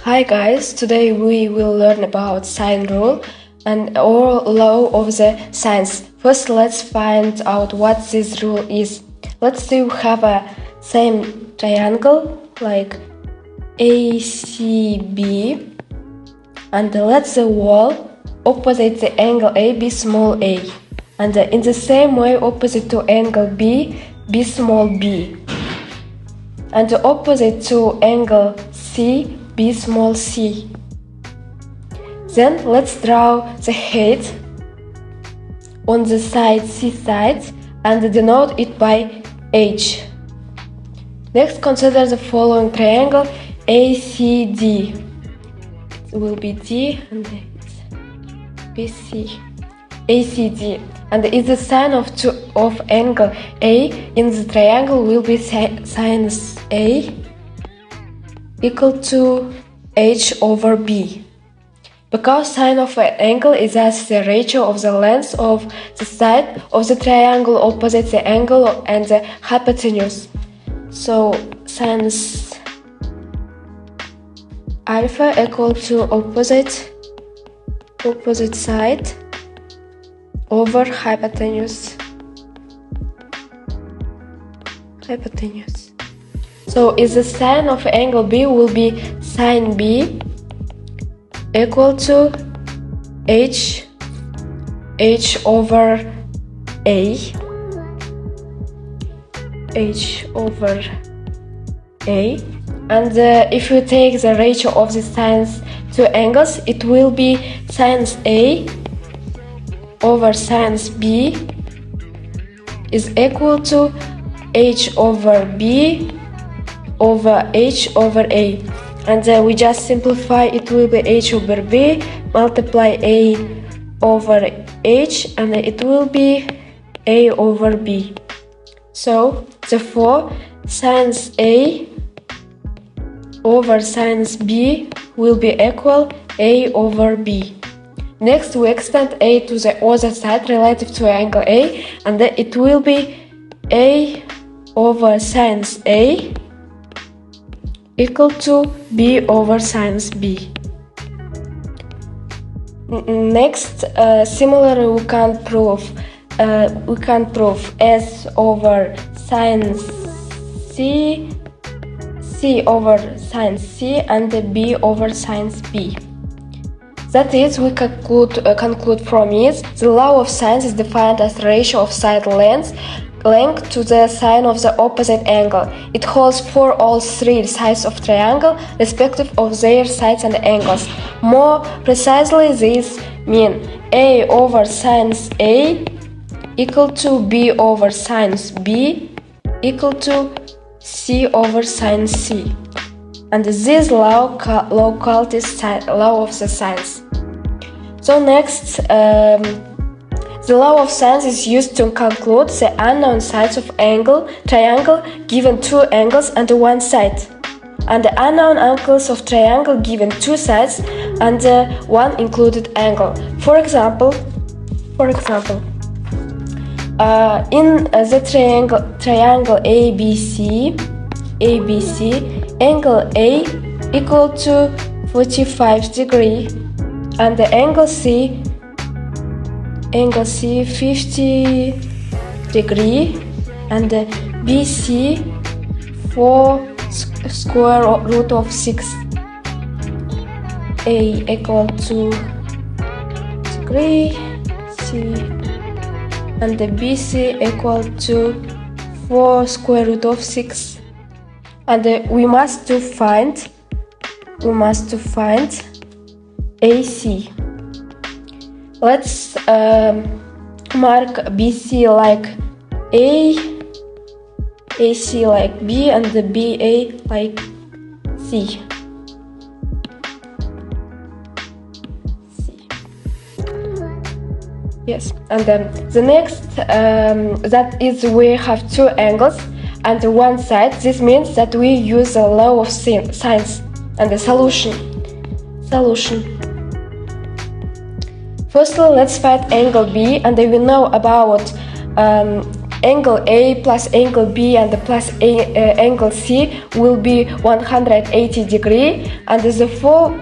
Hi guys, today we will learn about sine rule and or law of the sines. First, let's find out what this rule is. Let's say we have a same triangle like ACB, and let the wall opposite the angle A be small a, and in the same way opposite to angle B be small b, and opposite to angle C be small c. Then let's draw the head on the side C side and denote it by H. Next, consider the following triangle ACD. It will be D and it's BC. ACD, and it's the sine of angle A in the triangle will be sinus A equal to H over B. Because sine of an angle is as the ratio of the length of the side of the triangle opposite the angle and the hypotenuse. So sinus alpha equal to opposite side over hypotenuse. So is the sine of angle B will be sine B equal to H over A, and if you take the ratio of the sines to angles, it will be sinus A over sinus B is equal to H over B over H over A, and we just simplify, it will be H over B multiply A over H, and it will be A over B. So therefore sinus A over sinus B will be equal A over B. Next, we extend A to the other side relative to angle A, and then it will be A over sinus A equal to B over sinus B. Next, similarly, we can prove S over sinus C, C over sinus C, and B over sinus B. That is, we conclude from it, the law of sines is defined as the ratio of side length to the sine of the opposite angle. It holds for all three sides of triangle, respective of their sides and angles. More precisely, this mean A over sinus A equal to B over sinus B equal to C over sinus C. And this law called is law of the sines. So next, the law of sines is used to conclude the unknown sides of triangle given two angles and one side, and the unknown angles of triangle given two sides and one included angle. For example, in the triangle ABC, angle A equal to 45 degrees, and the angle C 50 degree, and BC 4 square root of 6. A equal to degree, C, and the BC equal to 4 square root of 6. And we must find AC. Let's mark BC like A, AC like B, and the BA like C. Yes, and the next, that is, we have two angles and one side. This means that we use the law of sines and the solution. Firstly, let's find angle B, and we know about angle A plus angle B and plus angle C will be 180 degree, and therefore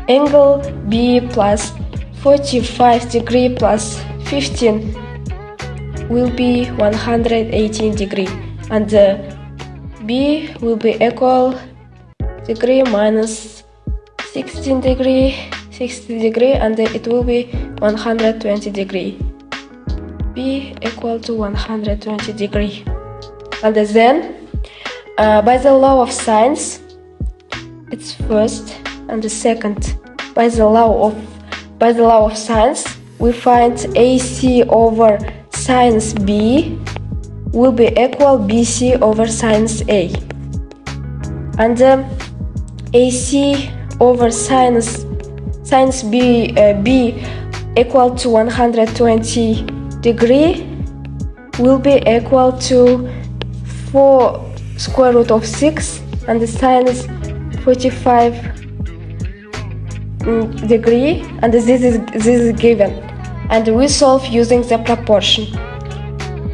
angle B plus 45 degree plus 15 will be 118 degree, and B will be equal degree minus 16 degree, 60 degree, and it will be 120 degree. B equal to 120 degree. And then by the law of sines, it's first and the second. By the law of sines, we find AC over sinus B will be equal BC over sinus A, and AC over sinus B equal to 120 degree will be equal to 4 square root of 6 and the sinus 45 degree, and this is given, and we solve using the proportion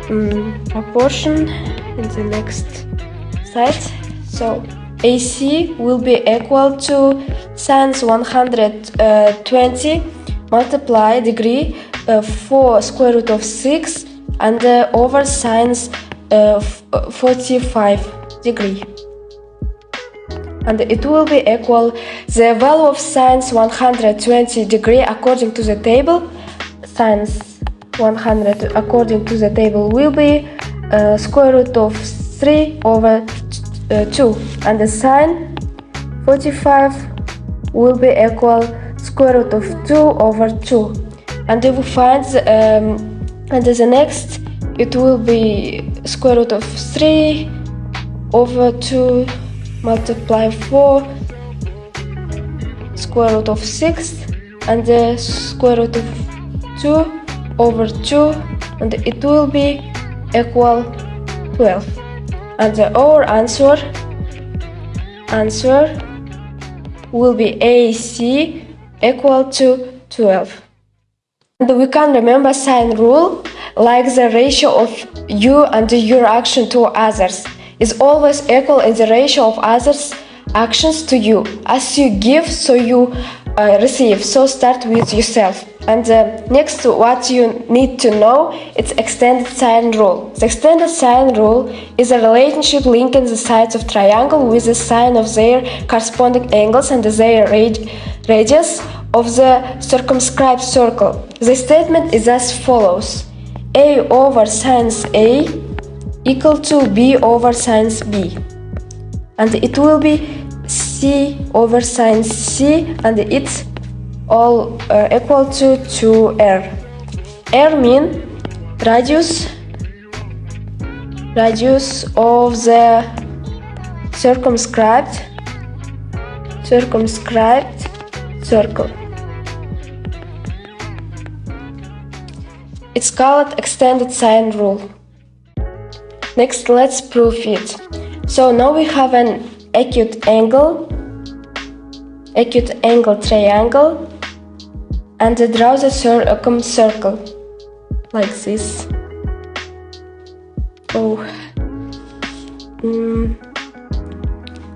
in the next slide. So AC will be equal to sinus 120 multiply degree 4 square root of 6 and over sinus 45 degree, and it will be equal the value of sinus 120 degree according to the table. Sinus 100 according to the table will be square root of 3 over 2, and the sine 45 will be equal square root of 2 over 2, and if we find and the next it will be square root of 3 over 2 multiply 4 square root of 6 and the square root of 2 over 2, and it will be equal 12, and our answer will be AC equal to 12. And we can remember sine rule like the ratio of you and your action to others is always equal in the ratio of others' actions to you. As you give, so you receive. So start with yourself. And next, what you need to know, it's extended sine rule. The extended sine rule is a relationship linking the sides of triangle with the sine of their corresponding angles and their radius of the circumscribed circle. The statement is as follows: A over sinus A equal to B over sinus B, and it will be C over sinus C, and it's all equal to 2R. R mean radius of the circumscribed circle. It's called extended sine rule. Next, let's prove it. So now we have an acute angle triangle, and draw the circle like this.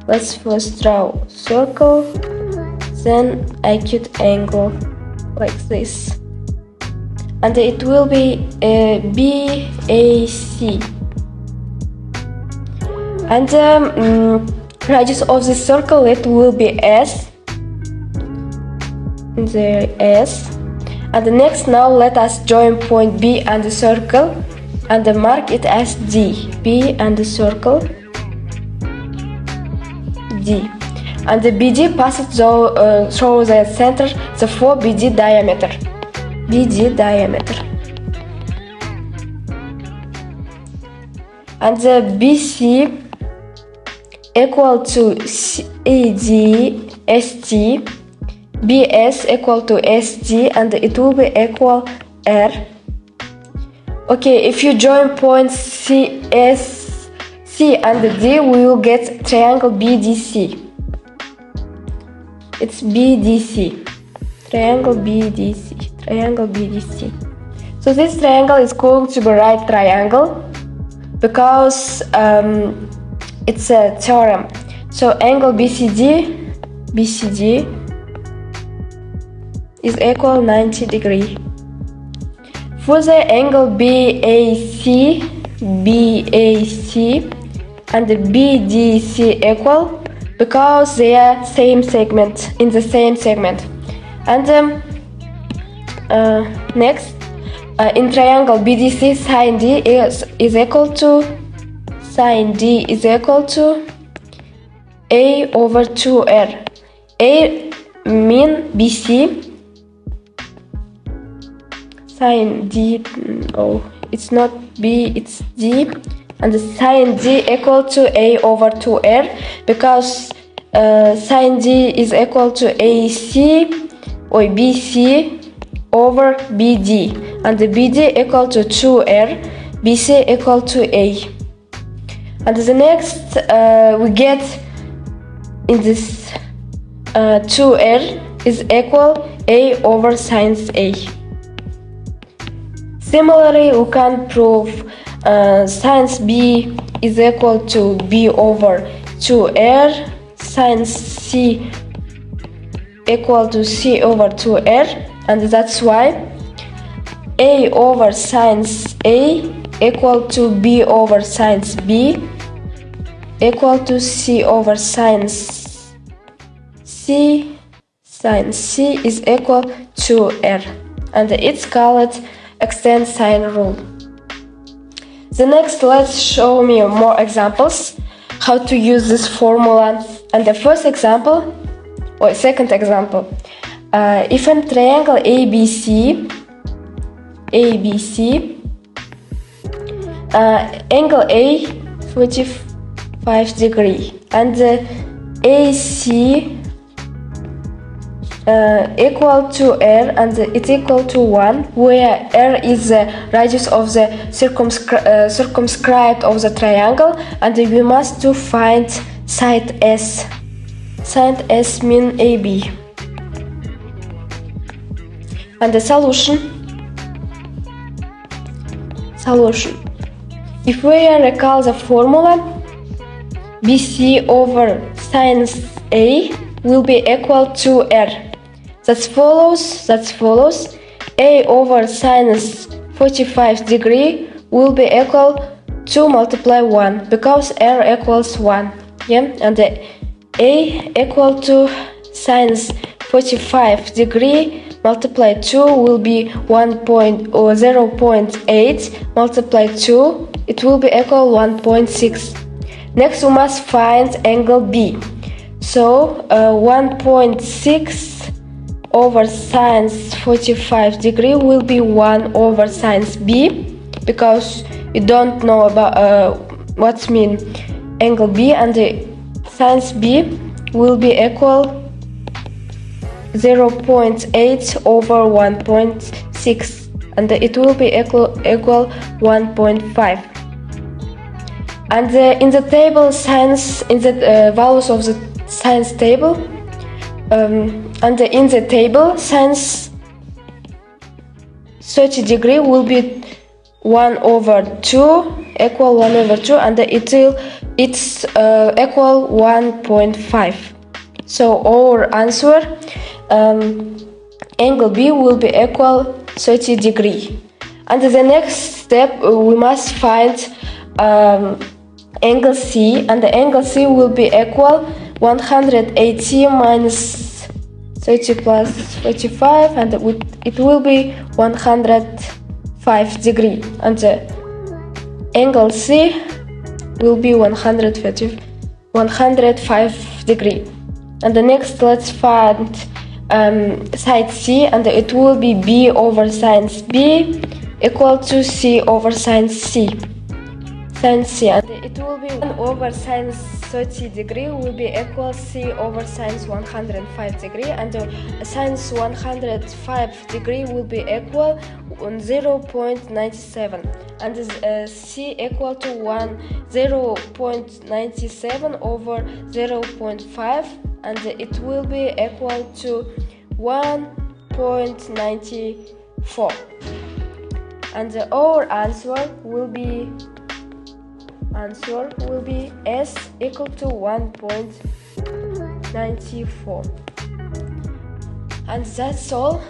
Let's first draw circle, then acute angle like this, and it will be BAC, and radius of the circle, it will be S, the S. And the next, now let us join point B and the circle and mark it as D. B and the circle D, and the BD passes through the center, the 4 BD diameter. And the BC equal to AD ST, BS equal to ST, and it will be equal R. Okay, if you join points C and D, we will get triangle BDC. It's BDC, triangle BDC. So So this triangle is going to be right triangle because it's a theorem. So angle BCD is equal 90 degree. For the angle BAC and the BDC equal because they are same segment, in the same segment. And next, in triangle BDC, sine D is equal to A over 2R. A mean BC, sine D, oh, it's not B, it's D, and the sine D equal to A over 2R because sine D is equal to AC or BC over BD, and the BD equal to 2R, BC equal to A. And the next we get in this 2R is equal A over sine A. Similarly, we can prove sine B is equal to B over 2R, sine C equal to C over 2R, and that's why A over sine A equal to B over sine B equal to C over sine C. Sine C is equal to R, and it's called extend sine rule. The next, let's show me more examples how to use this formula. And the first example, or second example, if in triangle ABC, angle A 45 degree, and the AC equal to R, and it's equal to 1, where R is the radius of the circumscribed of the triangle, and we must to find side S. Side S mean AB. And the solution. If we recall the formula, BC over sine A will be equal to R. That follows A over sine 45 degree will be equal to multiply 1 because R equals 1. Yeah, and the A equal to sine 45 degree multiply 2 will be 0.8 multiply 2, it will be equal 1.6. Next we must find angle B. So 1.6 over sine 45 degree will be 1 over sine B, because you don't know about what's mean angle B, and the sine B will be equal 0.8 over 1.6, and it will be equal 1.5. And in the table sines, in the values of the sines table, and in the table sines 30 degree will be 1 over 2 equal 1 over 2, and it's equal 1.5. So our answer, angle B will be equal 30 degree. And the next step we must find angle C, and the angle C will be equal 180 minus 30 plus 45, and it will be 105 degree, and the angle C will be 105 degree. And the next, let's find side C, and it will be B over sine B equal to C over sine C. Sine C, and it will be 1 over sine 30 degree will be equal C over sine 105 degree, and sine 105 degree will be equal 0.97, and C equal to 0.97 over 0.5, and it will be equal to 1.94. And our answer will be S equal to 1.94. And that's all.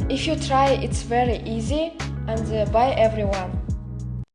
If you try, it's very easy. And bye everyone.